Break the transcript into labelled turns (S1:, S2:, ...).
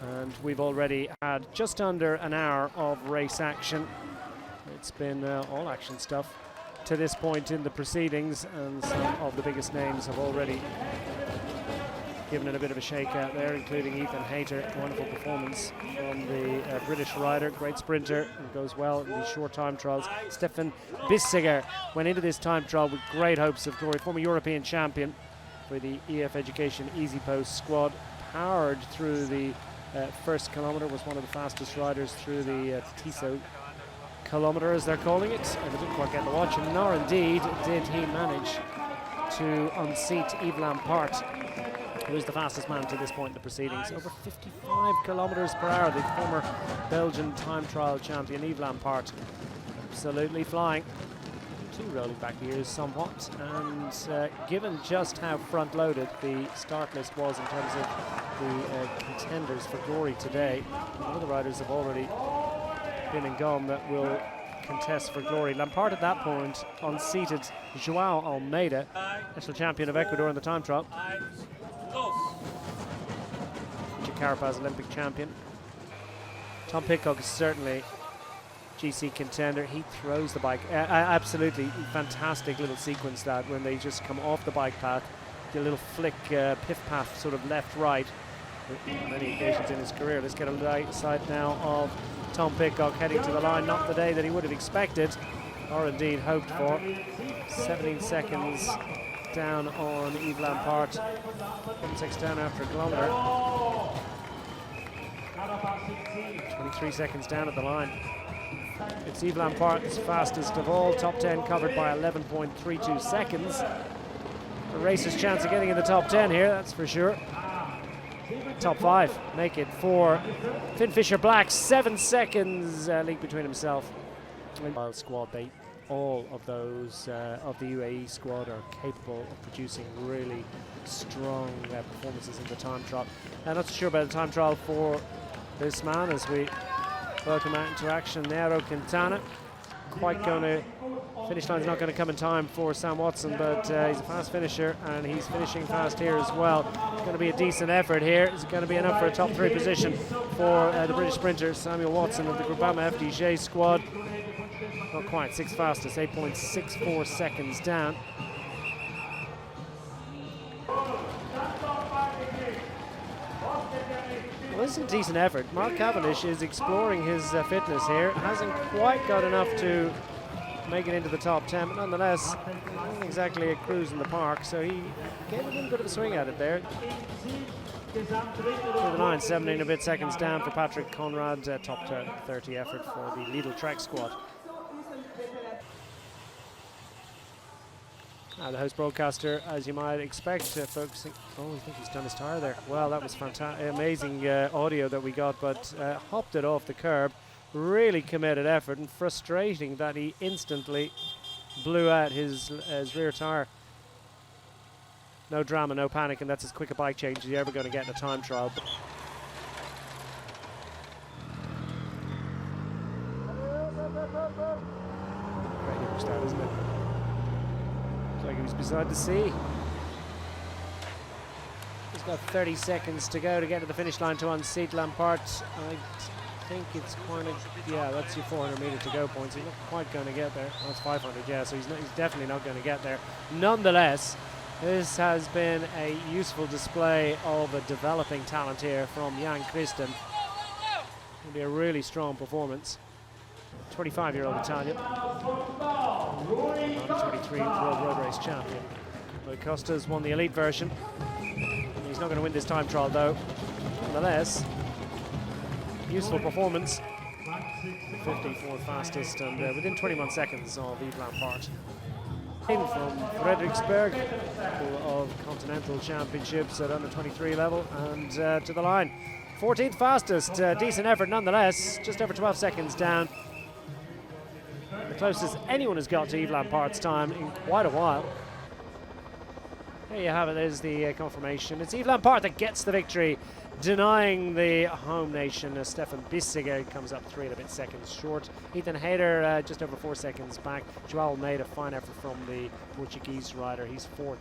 S1: And we've already had just under an hour of race action. It's been all action stuff to this point in the proceedings, and some of the biggest names have already given it a bit of a shake out there, including Ethan Hayter. Wonderful performance from the British rider, great sprinter, and goes well in these short time trials. Stefan Bissiger went into this time trial with great hopes of glory. Former European champion for the EF Education Easy Post squad, powered through the first kilometre, was one of the fastest riders through the Tiso kilometre, as they're calling it, and they didn't quite get the watch, and nor indeed did he manage to unseat Yves Lampart, who is the fastest man to this point in the proceedings. Over 55 kilometres per hour, the former Belgian time trial champion Yves Lampart, absolutely flying. Two rolling back years somewhat, and given just how front-loaded the start list was in terms of the contenders for glory today, one of the riders have already been and gone that will contest for glory. Lampart at that point unseated Joao Almeida, national champion of Ecuador in the time trial. Carapaz, Olympic champion. Tom Pidcock is certainly GC contender. He throws the bike. Absolutely fantastic little sequence, that when they just come off the bike path, the little flick, piff path, sort of left right, on many occasions in his career. Let's get a light sight now of Tom Pidcock heading to the line. Not the day that he would have expected, or indeed hoped for. 17 seconds down on Yves Lampart. 6 down after a kilometre. 23 seconds down at the line. It's Yves Lampart's fastest of all. Top 10 covered by 11.32 seconds. A racer's chance of getting in the top 10 here, that's for sure. Top 5 make it for Finn Fisher-Black. 7 seconds lead between himself. Wild squad, all of those of the UAE squad are capable of producing really strong performances in the time trial. I'm not so sure about the time trial for this man as we welcome out into action Nairo Quintana. Quite going to, finish line's not going to come in time for Sam Watson, but he's a fast finisher and he's finishing fast here as well. It's going to be a decent effort here. It's going to be enough for a top 3 position for the British sprinter Samuel Watson of the Groupama FDJ squad. Not quite, 6th fastest, 8.64 seconds down. Well, this is a decent effort. Mark Cavendish is exploring his fitness here. Hasn't quite got enough to make it into the top 10, but nonetheless, not exactly a cruise in the park, so he gave a little bit of a swing at it there. To the line, 17 and a bit seconds down for Patrick Conrad, top 30 effort for the Lidl Trek squad. The host broadcaster, as you might expect, focusing. Oh, I think he's done his tyre there. Well, that was fantastic, amazing audio that we got, but hopped it off the curb. Really committed effort, and frustrating that he instantly blew out his rear tyre. No drama, no panic, and that's as quick a bike change as you're ever going to get in a time trial. Great image that, isn't it? Like he was beside the sea. He's got 30 seconds to go to get to the finish line to unseat Lampart. I think it's kind of, yeah, that's your 400 metre to go points. He's not quite going to get there. Oh, it's 500, yeah, so he's definitely not going to get there. Nonetheless, this has been a useful display of a developing talent here from Jan Christen. It'll be a really strong performance. 25-year-old Italian, 23 World Road Race champion. But Costa's won the elite version. He's not going to win this time trial though. Nonetheless, useful performance. 54th fastest and within 21 seconds of Yves Lampart. In from Frederiksberg, couple of continental championships at under 23 level, and to the line. 14th fastest, decent effort nonetheless, just over 12 seconds down. The closest anyone has got to Yves Lampart's time in quite a while. There you have it, there's the confirmation. It's Yves Lampart that gets the victory, denying the home nation. Stefan Bissiger comes up 3 and a bit seconds short. Ethan Hayter just over 4 seconds back. Joao Almeida, fine effort from the Portuguese rider. He's 4th.